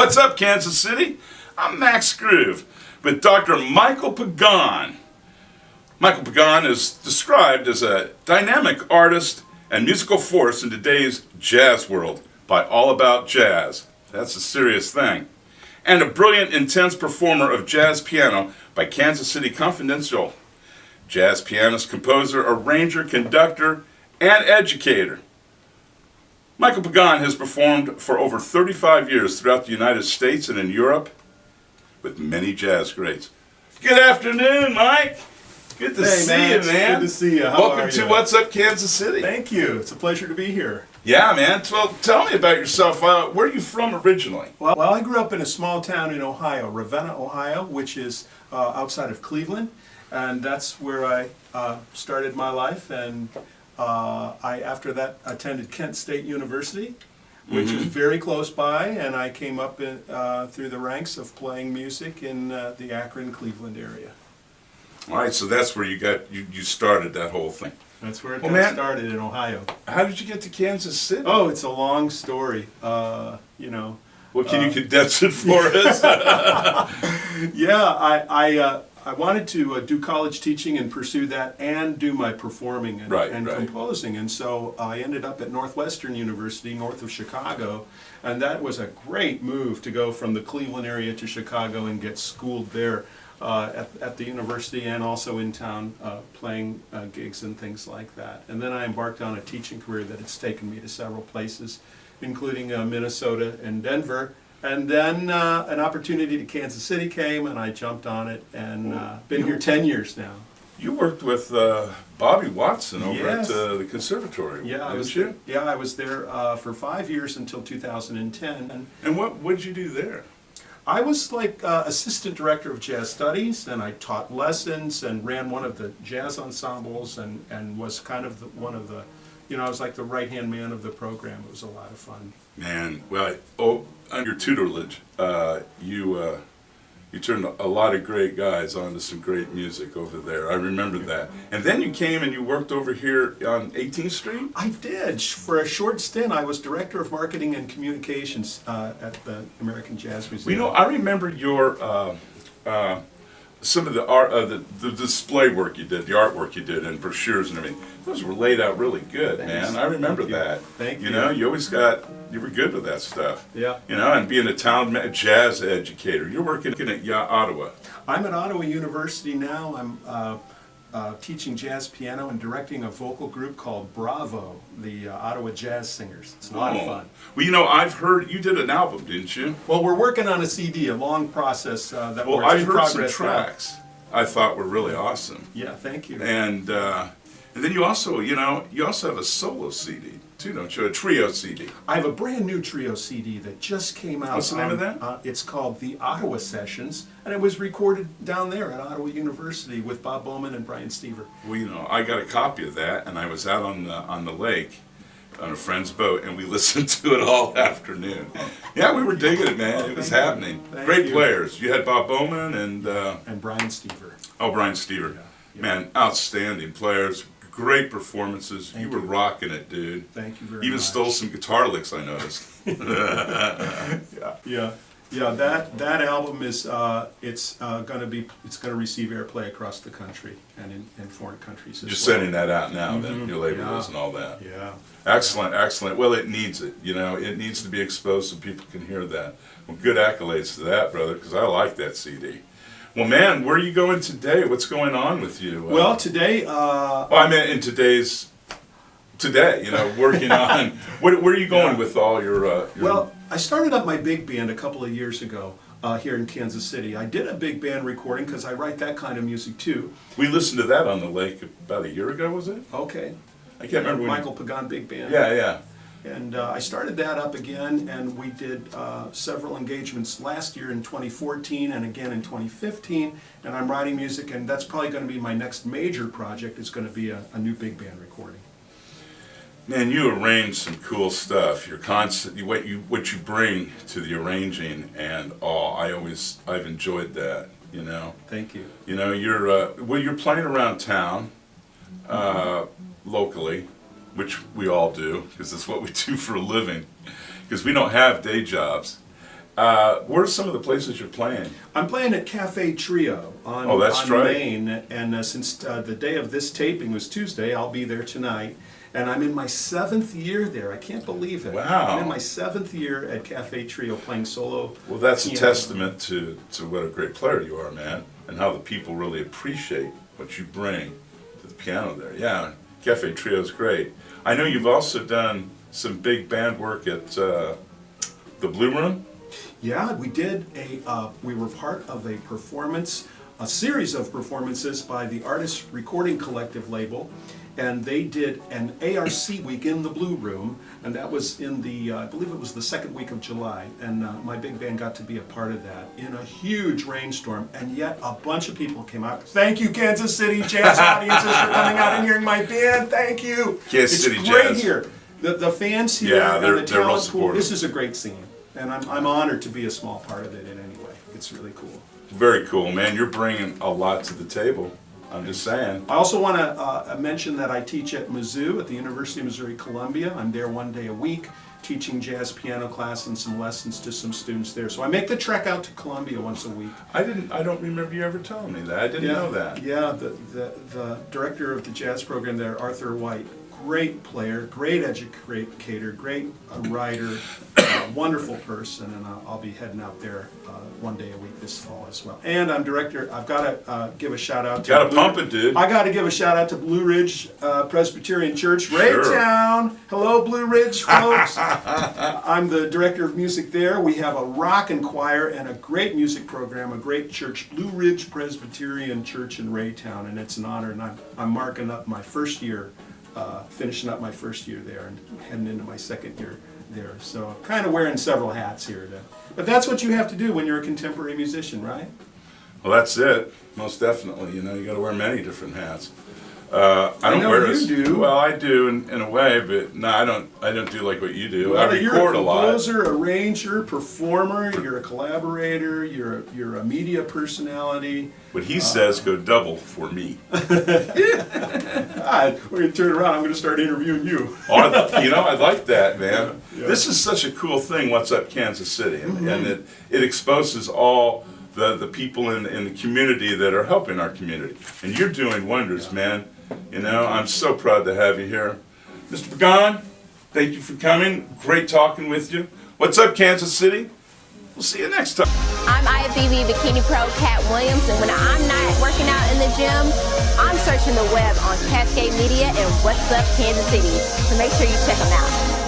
What's up, Kansas City? I'm Max Groove with Dr. Michael Pagan. Michael Pagan is described as a dynamic artist and musical force in today's jazz world by All About Jazz. That's a serious thing. And a brilliant, intense performer of jazz piano by Kansas City Confidential. Jazz pianist, composer, arranger, conductor, and educator. Michael Pagan has performed for over 35 years throughout the United States and in Europe with many jazz greats. Good afternoon, Mike. Good to see you, man. Good to see you. How Welcome to What's Up, Kansas City. Thank you. It's a pleasure to be here. Yeah, man. Well, tell me about yourself. Where are you from originally? Well, I grew up in a small town in Ohio, Ravenna, Ohio, which is outside of Cleveland, and that's where I started my life. And I, after that, attended Kent State University, which is very close by, and I came up through the ranks of playing music in the Akron, Cleveland area. All right, so that's where you started that whole thing. That's where it got started, in Ohio. How did you get to Kansas City? Oh, it's a long story, you know. Well, can you condense it for us? Yeah, I wanted to do college teaching and pursue that and do my performing and composing. And so I ended up at Northwestern University, north of Chicago. And that was a great move to go from the Cleveland area to Chicago and get schooled there at the university and also in town playing gigs and things like that. And then I embarked on a teaching career that has taken me to several places, including Minnesota and Denver. And then an opportunity to Kansas City came, and I jumped on it, and been here 10 years now. You worked with Bobby Watson over at the conservatory, didn't you? Yeah, I was there for 5 years until 2010. And what did you do there? I was like assistant director of jazz studies, and I taught lessons and ran one of the jazz ensembles, and was kind of one of the, you know, I was like the right-hand man of the program. It was a lot of fun. Man, well, under your tutelage, you turned a lot of great guys onto some great music over there. I remember that. And then you came and you worked over here on 18th Street? I did. For a short stint, I was director of marketing and communications at the American Jazz Museum. Well, you know, I remember your some of the art, the display work you did, the artwork you did, and brochures and everything. Those were laid out really good, man. I remember that. Thank you. You know, you were good with that stuff. Yeah. You know, and being a jazz educator. You're working at Ottawa. I'm at Ottawa University now. I'm teaching jazz piano and directing a vocal group called Bravo, the Ottawa Jazz Singers. It's a lot of fun. Well, you know, I've heard you did an album, didn't you? Well, we're working on a CD, a long process that well, we're I've in heard progress some tracks I thought were really awesome. Yeah, thank you. And then you also have a solo CD too, don't you? A trio CD. I have a brand new trio CD that just came out. What's the name of that? It's called the Ottawa Sessions, and it was recorded down there at Ottawa University with Bob Bowman and Brian Stever. Well, you know, I got a copy of that, and I was out on the lake on a friend's boat, and we listened to it all afternoon. Yeah, we were digging it, man. It was happening. Great players. You had Bob Bowman and Brian Stever. Oh, Brian Stever. Yeah. Man, outstanding players. Great performances. You were rocking it, dude. Thank you very much. Even stole some guitar licks, I noticed. Yeah. That album is it's going to receive airplay across the country and in foreign countries. You're sending that out now, then your labels and all that. Yeah. Excellent. Well, it needs it. You know, it needs to be exposed so people can hear that. Well, good accolades to that, brother, because I like that CD. Well, man, where are you going today? What's going on with you? Well, today... I meant in today, you know, working on... Where are you going with all your... Well, I started up my big band a couple of years ago here in Kansas City. I did a big band recording because I write that kind of music, too. We listened to that on the lake about a year ago, was it? Okay. I can't remember. Michael Pagan Big Band. Yeah. And I started that up again, and we did several engagements last year in 2014 and again in 2015, and I'm writing music, and that's probably going to be my next major project. It's going to be a new big band recording. Man, you arrange some cool stuff. You're constant, what you bring to the arranging, and I've enjoyed that, you know. Thank you. You know, you're playing around town, locally, which we all do, because that's what we do for a living, because we don't have day jobs. Where are some of the places you're playing? I'm playing at Café Trio on Main, and since the day of this taping was Tuesday, I'll be there tonight. And I'm in my 7th year there. I can't believe it. Wow. I'm in my 7th year at Café Trio playing solo. Well, that's piano. a testament to what a great player you are, man, and how the people really appreciate what you bring to the piano there. Yeah, Café Trio is great. I know you've also done some big band work at the Blue Room. Yeah, we did we were part of a series of performances by the Artist Recording Collective label, and they did an ARC week in the Blue Room, and that was in the, I believe it was the 2nd week of July, and my big band got to be a part of that in a huge rainstorm, and yet a bunch of people came out. Thank you, Kansas City jazz audiences, for coming out and hearing my band. Thank you. Kansas City It's great jazz. Here. The fans here, Yeah, and the they're real talent pool. supportive. This is a great scene, and I'm honored to be a small part of it in any way. It's really cool. Very cool, man. You're bringing a lot to the table. I'm just saying. I also want to mention that I teach at Mizzou, at the University of Missouri Columbia. I'm there one day a week, teaching jazz piano class and some lessons to some students there. So I make the trek out to Columbia once a week. I don't remember you ever telling me that. I didn't know that. Yeah, the director of the jazz program there, Arthur White, great player, great educator, great writer, wonderful person, and I'll be heading out there one day a week this fall as well. And I'm director. I've got to give a shout out. Got to pump it, dude. I got to give a shout out to Blue Ridge Presbyterian Church, Raytown. Hello, Blue Ridge folks. I'm the director of music there. We have a rockin' choir and a great music program, a great church, Blue Ridge Presbyterian Church in Raytown, and it's an honor. And I'm marking up my first year. Finishing up my first year there and heading into my 2nd year there. So I'm kind of wearing several hats here. But that's what you have to do when you're a contemporary musician, right? Well, that's it. Most definitely. You know, you got to wear many different hats. I don't know wear you do. Well, I do in a way, but no, I don't do like what you do. Well, I record you're a a lot. composer, arranger, performer. You're a collaborator. You're a media personality. What he says go double for me. We're gonna turn around. I'm gonna start interviewing you. I like that, man. Yeah. This is such a cool thing. What's Up Kansas City, and it exposes all the people in the community that are helping our community, and you're doing wonders, man. You know, I'm so proud to have you here, Mr. Pagan. Thank you for coming. Great talking with you. What's up, Kansas City? We'll see you next time. I'm IFBB Bikini Pro Cat Williams, and when I'm not working out in the gym, I'm searching the web on Cascade Media and What's Up Kansas City. So make sure you check them out.